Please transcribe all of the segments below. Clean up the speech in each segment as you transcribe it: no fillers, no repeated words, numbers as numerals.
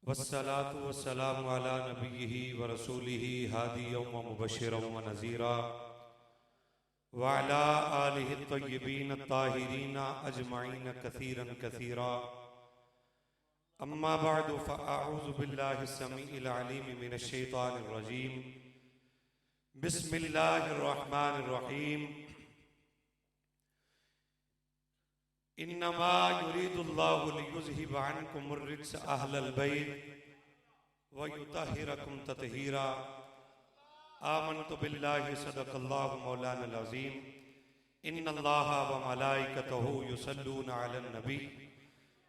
वस्सलातु वस्सलामु अला नबिय्यिहि व रसूलिहि हादिय्यन व मुबश्शिरन व नज़ीरा व अला आलिहि त्तय्यिबीन अत्ताहिरीन अजमईन कसीरन कसीरा। अम्मा बअदु फ़अऊज़ु बिल्लाहि स्समीइल अलीम मिनश शैतानिर रजीम। बिस्मिल्लाहिर रहमानिर रहीम। इन्नमा युरीदुल्लाहु लियुज़हिबा अन्कुमुर रिज्स अहलल बैत व युतहिरकुम तत्हीरा। आमन्तु बिल्लाहि सदक़ल्लाहु मौलानल अज़ीम। इन्नल्लाहा व मलाइकतहु युसल्लूना अलन नबी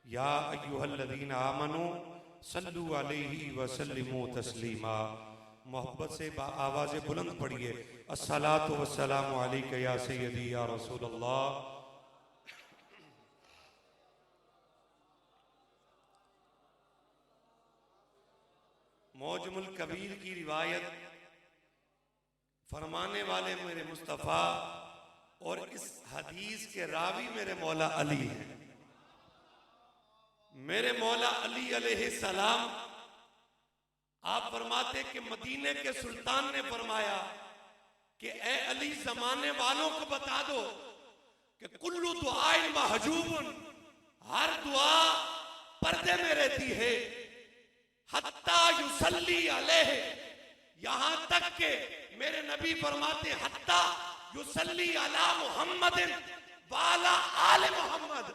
या अय्युहल्लज़ीना आमनू सल्लु अलैहि व सल्लिमू तस्लीमा। मोहब्बत से आवाज़ बुलंद पढ़िए, अस्सलातु वस्सलामु अलैका या सय्यदी या रसूलल्लाह। मौजमुल कबीर की रिवायत फरमाने वाले मेरे मुस्तफ़ा और इस हदीस के रावी मेरे मौला अली हैं। मेरे मौला अली अलैहिस्सलाम आप फरमाते कि मदीने के सुल्तान ने फरमाया कि ए अली, जमाने वालों को बता दो कि कुल्लु दुआइन महजूबुन, हर दुआ पर्दे में रहती है, हत्ता युसल्ली अलैह, यहां तक के मेरे नबी फरमाते हत्ता युसल्ली अला मुहम्मदिन वाला आले मोहम्मद,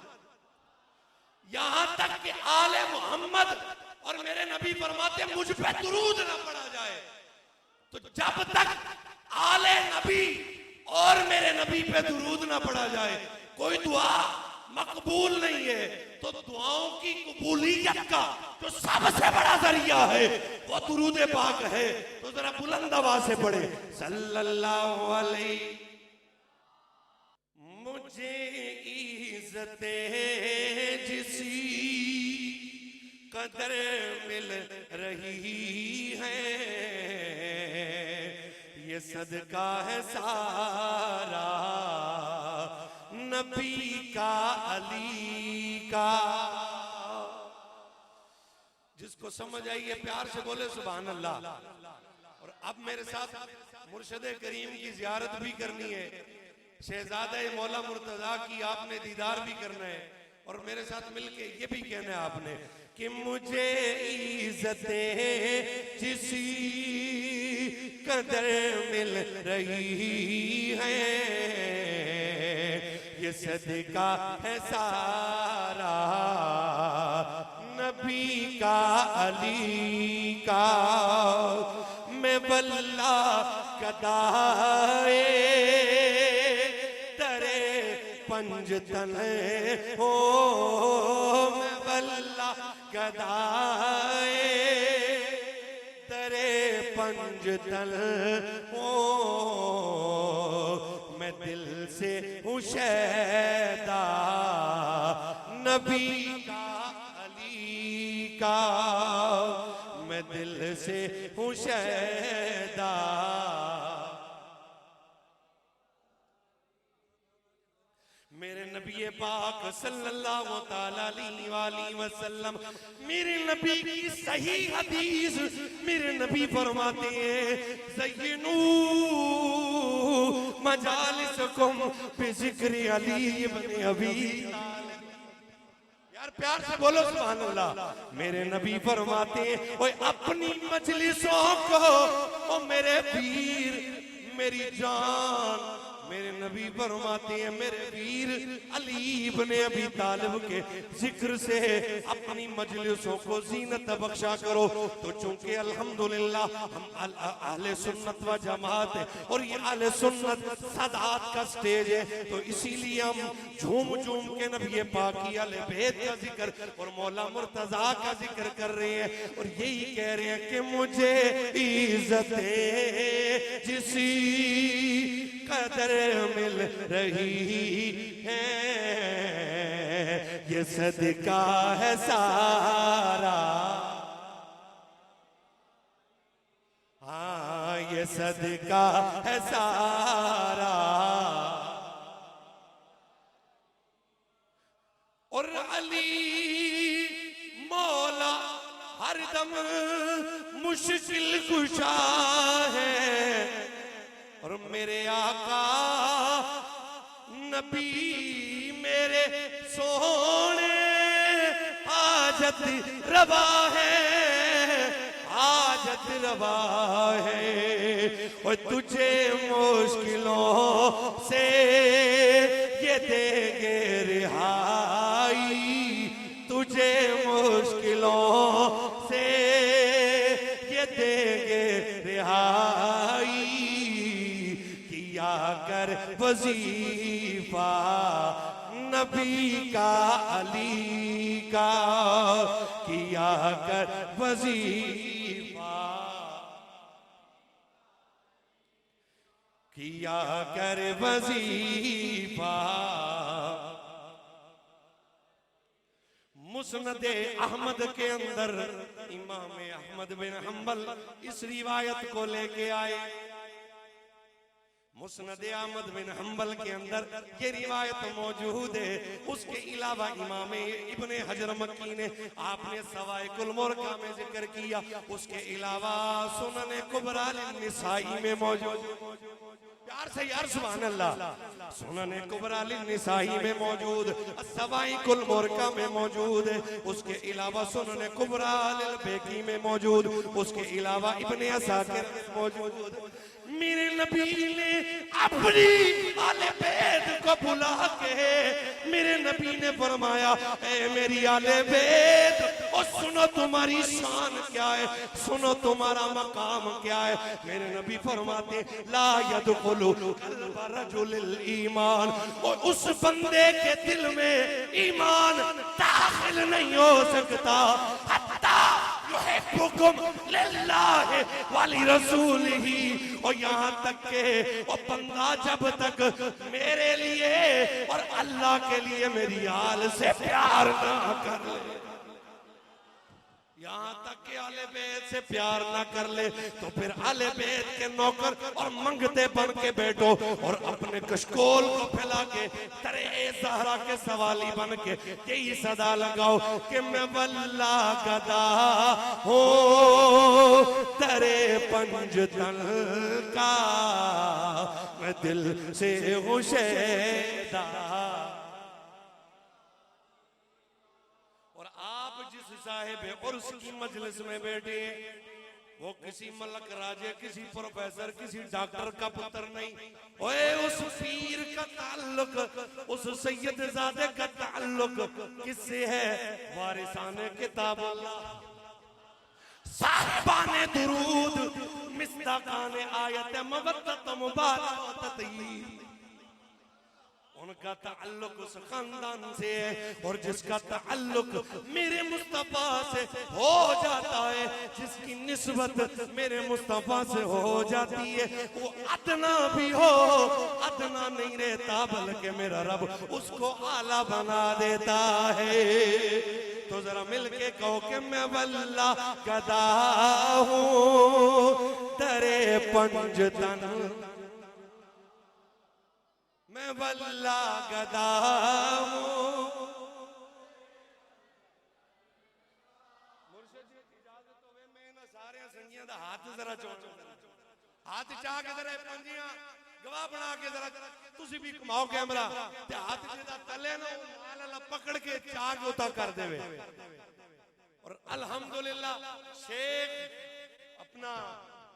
यहां तक कि आले मोहम्मद और मेरे नबी फरमाते मुझ पे दुरूद ना पढ़ा जाए। तो जब तक आले नबी और मेरे नबी पे दुरूद ना पढ़ा जाए कोई दुआ मकबूल नहीं है। तो दुआओं की कबूलियत का जो सबसे बड़ा जरिया है वो दुरूद पाक है। तो जरा बुलंद आवाज से पढ़े, सल्लल्लाहु अलैहि। मुझे इज्जते जिसी कदर मिल रही है, ये सदका है सारा नबी का अली का। जिसको समझ आई है प्यार से बोले सुभान अल्लाह। और अब मेरे साथ मुर्शिद करीम की जियारत भी करनी है, शहजादा मौला मुर्तजा की आपने दीदार भी करना है और मेरे साथ मिलके ये भी कहना है आपने कि मुझे इज्जते जिसी कदर मिल रही है, ये सदका है सारा नबी का अली का। मैं वल्ला कदाए तरे पंजतन हो, मैं वल्ला कदाए तरे पंजतन हो, मैं दिल से हूँ शैदा नबी का अली का, मैं दिल से हूँ शैदा। मेरे नबी पाक सल्लल्लाहु ताला अलैहि वसल्लम, मेरे नबी की सही हदीस मेरे नबी फरमाते हैं ज़य्यिनू मजालिसकुम बिज़िक्रि अली इब्न अबी तालिब। यार प्यार से बोलो सुभान अल्लाह। मेरे नबी फरमाते हैं ओए अपनी मजलिसों को ओ मेरे वीर मेरी जान, मेरे नबी फरमाते हैं मेरे वीर अली इब्न अबी तालिब के जिक्र से अपनी मजलिसों को जीनत बख्शा करो। तो चूंकि अल्हम्दुलिल्लाह हम अहले सुन्नत व जमात है और ये अहले सुन्नत सदात का स्टेज है, तो इसीलिए हम झूम झूम के नबी पाक की अहले बैत का जिक्र और मौला मुर्तजा का जिक्र कर रहे हैं और यही कह रहे हैं कि मुझे इज्जतें जिसी कदर मिल रही है, ये सदका है सारा, हाँ ये सदका है सारा। और अली मौला हर दम मुश्किल कुशा है और मेरे आका नबी मेरे सोने हाजत रवा है, हाजत रवा है। और तुझे मुश्किलों से ये देंगे रिहाई, तुझे मुश्किलों से ये देंगे रिहाई। किया कर वजीफा नबी का अली का, किया कर वजीफा, किया कर वजीफा। मुस्नदे अहमद के अंदर इमाम अहमद बिन हंबल इस रिवायत को लेके आए। मुस्नदे अहमद बिन हंबल के अंदर ये रिवायत मौजूद है। उसके अलावा इमाम इब्ने हजर मक्की ने आपने सवाइकुल मुरका में जिक्र किया। उसके अलावा सुनन कुबरा निसाई में मौजूद, प्यार से यार सुभान अल्लाह, सुनन कुबरा निसाई में मौजूद, सवाइकुल मुरका में मौजूद है। उसके अलावा सुनन कुबरा बेकी में मौजूद, उसके अलावा इब्ने असाकिर में मौजूद। मेरे नबी ने अपनी आले बैत को बुला के मेरे नबी ने फरमाया, ए मेरी आले बैत, और सुनो तुम्हारी शान क्या है, सुनो तुम्हारा मकाम क्या है। मेरे नबी फरमाते ला यदखुलु क़ल्ब रजुलिल ईमान, और उस बंदे के दिल में ईमान दाखिल नहीं हो सकता हत्ता युहिब्बुकुम लिल्लाहि वली रसूलिही, और यहाँ तक के वो बंदा जब तक मेरे लिए और अल्लाह के लिए मेरी आल से प्यार ना कर ले, यहाँ तक के आले बैत से प्यार ना कर ले, तो फिर आले बैत के नौकर और मंगते बन के बैठो और अपने कशकोल को फैला के तरे ज़हरा के सवाली बन के यही सदा लगाओ कि मैं वल्ला गदा हो तरे पंजतन का, मैं दिल से हूँ शेदा। साहिब उर्स की मजलिस में बैठे, वो किसी मलक राजे, किसी प्रोफेसर, किसी डॉक्टर का पुत्र नहीं। ओए उस पीर का ताल्लुक, उस सैयद ज़ादे का ताल्लुक किससे है? वारिसाने किताबुल्लाह, साहिबाने दुरूद, मिस्दाकाने आयत मवद्दत मुबारकत, उनका ताल्लुक उस खानदान से है। और जिसका ताल्लुक मेरे मुस्तफा से हो जाता है, जिसकी निस्बत मेरे मुस्तफा से हो जाती है, वो अदना भी हो अदना नहीं रहता, बल्कि मेरा रब उसको आला बना देता है। तो जरा मिलके कहो कि मैं वल्ला गदा हूँ तेरे पंजतन, मैं वल्ला गदा हूँ। मुर्शिद जी इजाजत होवे मैं ना सारे संगियां दा हाथ जरा चोड़, हाथ चाह के जरा पंजियां गवाह बना के जरा तुसी भी घुमाओ कैमरा ते हाथ जेदा तले ना माल अल्लाह पकड़ के चाह के उता कर देवे। और अल्हम्दुलिल्लाह शेख अपना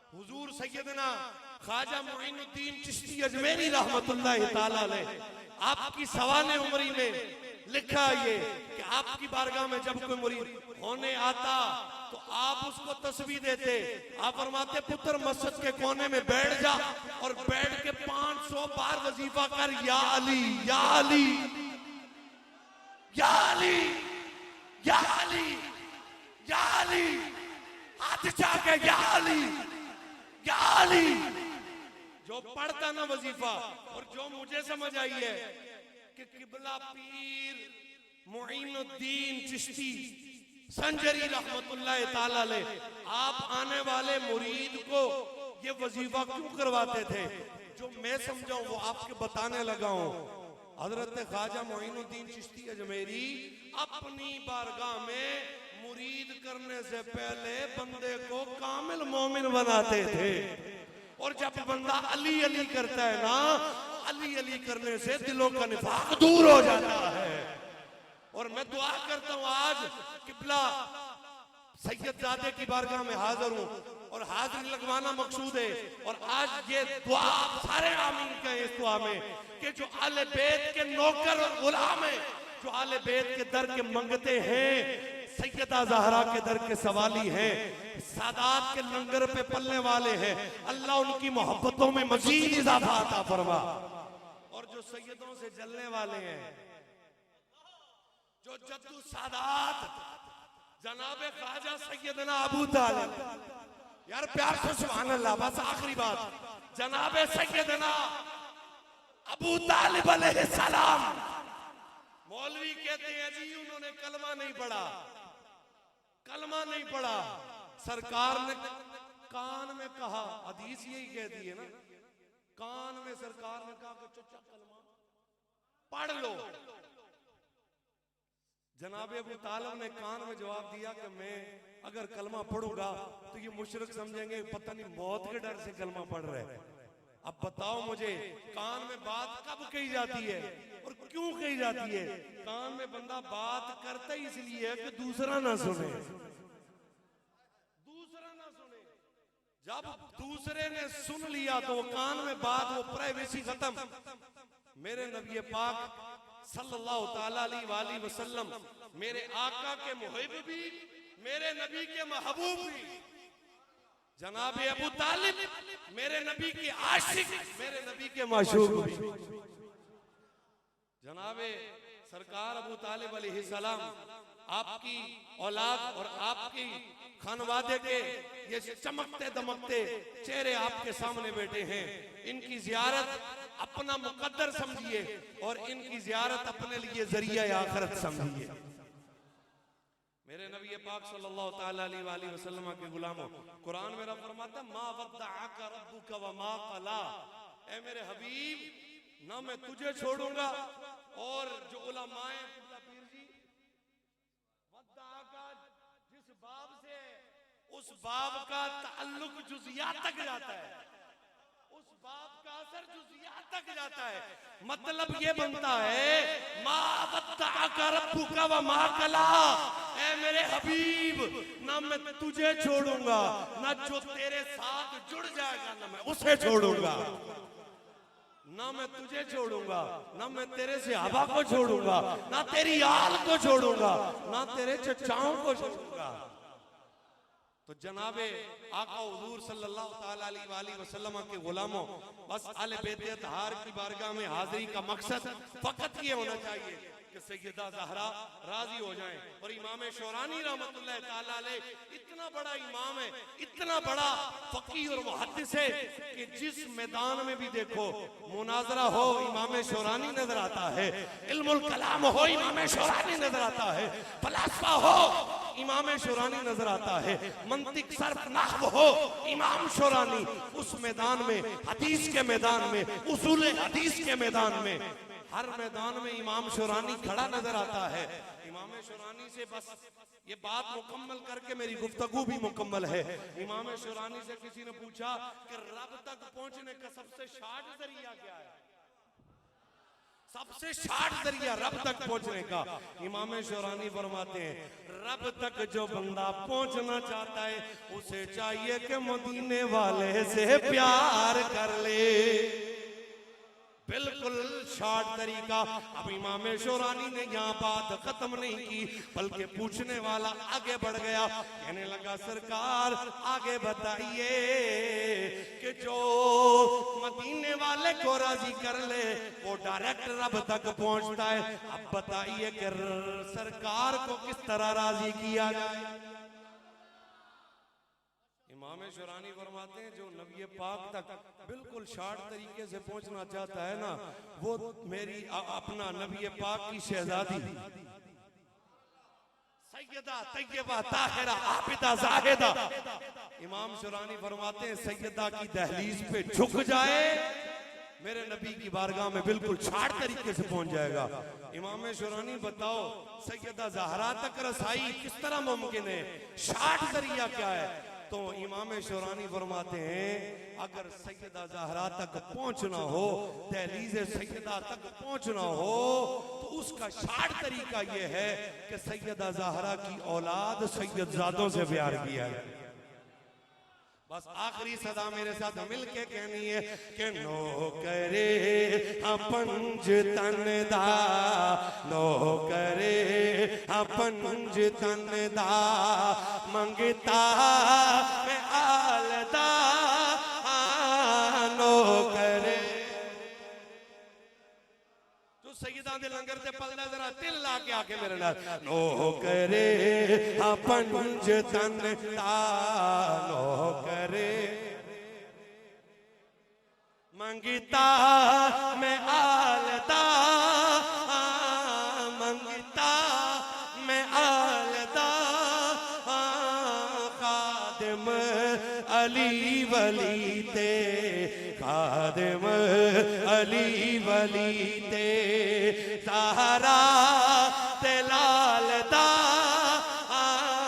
हुजूर सैयदना ख्वाजा मुईनुद्दीन चिश्ती अजमेरी रहमतुल्लाह ताला अलैह, आपकी सवाने उम्री में लिखा ये कि आपकी बारगाह में जब कोई मुरीद होने आता तो आप उसको तस्बीह देते। आप फरमाते पुत्र मस्जिद के कोने में बैठ जा और बैठ के 500 बार वजीफा कर, या अली या अली या अली या अली या अली, हाथ जाके या अली या अली। जो पढ़ता ना वजीफा, और जो मुझे समझ आई है कि किबला पीर मुईनुद्दीन चिश्ती संजरी रहमतुल्लाह ताला अलैह आप आने वाले मुरीद को ये वजीफा क्यों करवाते थे, जो मैं समझाऊं वो आपके बताने लगा हूं। हजरत ख्वाजा मुईनुद्दीन चिश्ती अजमेरी अपनी बारगाह में मुरीद करने करने से पहले बंदे को कामिल मोमिन बनाते थे, और जब बंदा अली अली करता है ना, अली अली करने से दिलों का निफाक दूर हो जाता है। और मैं दुआ करता हूं आज किबला सैयदजादे की बारगाह में हाजिर हूं, और हाजिरी लगवाना मकसूद है। और आज ये दुआ आप सारे आमीन कहें इस दुआ में कि जो आले बैत के नौकर और गुलाम हैं, जो आले बैत के दर के मंगते हैं, सैयदा ज़हरा के दर के सवाली हैं, सादात के लंगर पे पलने वाले हैं, अल्लाह उनकी मोहब्बतों में मजीद इजाफा अता फरमा। और जो सैयदों से जलने वाले हैं, जो जद्दू सादात जनाबे ख्वाजा सैयदना अबू तालिब, यार प्यार से सुभान अल्लाह, बस आखिरी बात, जनाबे सैयदना अबू तालिब अलैहिस्सलाम, मौलवी कहते हैं जी उन्होंने कलमा नहीं पढ़ा, कलमा नहीं पढ़ा, सरकार ने कान में कहा, हदीस यही कहती है ना, कान में सरकार ने कहा कि चचा कलमा पढ़ लो। जनाबे अबू तालिब ने कान में जवाब दिया कि मैं अगर कलमा पढ़ूंगा तो ये मुशरिक समझेंगे पता नहीं मौत के डर से कलमा पढ़ रहे हैं। अब बताओ मुझे, कान में बात कब कही जाती है और क्यों कही जाती है? कान में बंदा बात करता ही इसलिए है कि दूसरा ना सुने, दूसरा ना सुने। जब दूसरे ने सुन लिया तो वो कान में बात, वो प्राइवेसी खत्म। मेरे नबी पाक सल्लल्लाहु ताला अलैहि वसल्लम, मेरे आका के मुहिब भी, मेरे नबी के महबूब भी, जनाब अबू तालिब मेरे नबी के आशिक, मेरे नबी के माशूक भी। जनाबे सरकार अबू तालिब अलैहिस्सलाम आपकी औलाद और आपकी खानवादे के ये चमकते दमकते चेहरे आपके सामने बैठे हैं। इनकी जियारत अपना मुकद्दर समझिए और इनकी जियारत अपने लिए जरिया आखिरत समझिए। मेरे नबी पाक सल्लल्लाहु ताला अलैहि वसल्लम के गुलामों, कुरान में रब फरमाता मा वद्दअका रब्बुका व मा क़ला, ऐ मेरे हबीब ना मैं तुझे छोड़ूंगा और जो उलमाए पीर जी वद्दअका जिस बाब से उस बाब का ताल्लुक जुज़ियात तक जाता है, उस बाब का असर जुज़ियात तक जाता है। मतलब ये बनता है मा वद्दअका रब्बुका व मा क़ला, ऐ मेरे हबीब ना मैं तुझे छोड़ूंगा, ना जो तेरे साथ जुड़ जाएगा ना मैं उसे छोड़ूंगा, ना मैं तुझे छोड़ूंगा, ना मैं तेरे से हवा को छोड़ूंगा, ना तेरी आल को छोड़ूंगा, ना तेरे चचाओं को छोड़ूंगा। तो जनाबे आका हुजूर सल्लल्लाहु ताला अलैहि वसल्लम के गुलामों, बस आले बैत अतहार की बारगाह में हाजिरी का मकसद फकत ये होना चाहिए कि सैयदा ज़हरा राजी हो जाएं। और इमाम शौरानी रहमतुल्लाह ताला अलैह इतना बड़ा इमाम है, इतना बड़ा फकीह और मुहद्दिस है कि जिस मैदान में भी देखो मुनाजरा हो इमाम शौरानी नजर आता है, इल्मुल कलाम हो इमाम शौरानी नजर आता है, फलसफा हो इमाम शौरानी नजर आता है, मंतिक सर्फ नहव हो इमाम शौरानी। उस मैदान में, हदीस के मैदान में, उसूल हदीस के मैदान में, हर मैदान में इमाम शौरानी खड़ा नजर आता है। इमाम शौरानी से बस ये बात मुकम्मल करके मेरी गुफ्तगू भी मुकम्मल है। इमाम शौरानी से किसी ने पूछा कि रब तक पहुंचने का सबसे शार्ट जरिया क्या है? सबसे शार्ट जरिया रब तक पहुंचने का इमाम शौरानी फरमाते हैं रब तक जो बंदा पहुंचना चाहता है उसे चाहिए कि मदीने वाले से प्यार कर ले। बिल्कुल शॉर्ट तरीका। अब इमाम शौरानी ने यहाँ बात खत्म नहीं की बल्कि पूछने वाला आगे बढ़ गया, कहने लगा सरकार आगे बताइए कि जो मदीने वाले को राजी कर ले वो डायरेक्ट रब तक पहुंचता है। अब बताइए कि सरकार को किस तरह राजी किया जाए। इमाम शौरानी फरमाते हैं जो नबी पाक तक बिल्कुल शॉर्ट तरीके से पहुंचना चाहता है ना, वो मेरी अपना नबी पाक की शहजादी सैयदा तैयबा ताहिरा आबिदा जाहिदा, इमाम शौरानी फरमाते हैं सैयदा की दहलीज पे झुक जाए, मेरे नबी की बारगाह में बिल्कुल छाड़ तरीके से पहुंच जाएगा। इमाम शुरानी बताओ सैयदा ज़हरा तक रसाई किस तरह मुमकिन है, छाड़ जरिया क्या है? तो इमाम शुरानी फरमाते हैं अगर सैयदा ज़हरा तक पहुंचना हो, दहलीज़ सैयदा तक पहुंचना हो, तो उसका छाड़ तरीका यह है कि सैयदा ज़हरा की औलाद सैयदजादों से प्यार किया है। बस आखिरी सदा मेरे साथ मिलके कहनी है कि नो करे पंज तन दा, नो करे पंज तन दा, मंगता मैं आलदा, नो करे जो सैयदा दे लंगर ते पलदा जरा तिल ला के आके मेरे नाल नो करे पंज तन दा, नो करे मंगता मैं आलदा, मंगता मैं आलदा, खादिम अली वली ते, खादिम अली वली ते, ज़हरा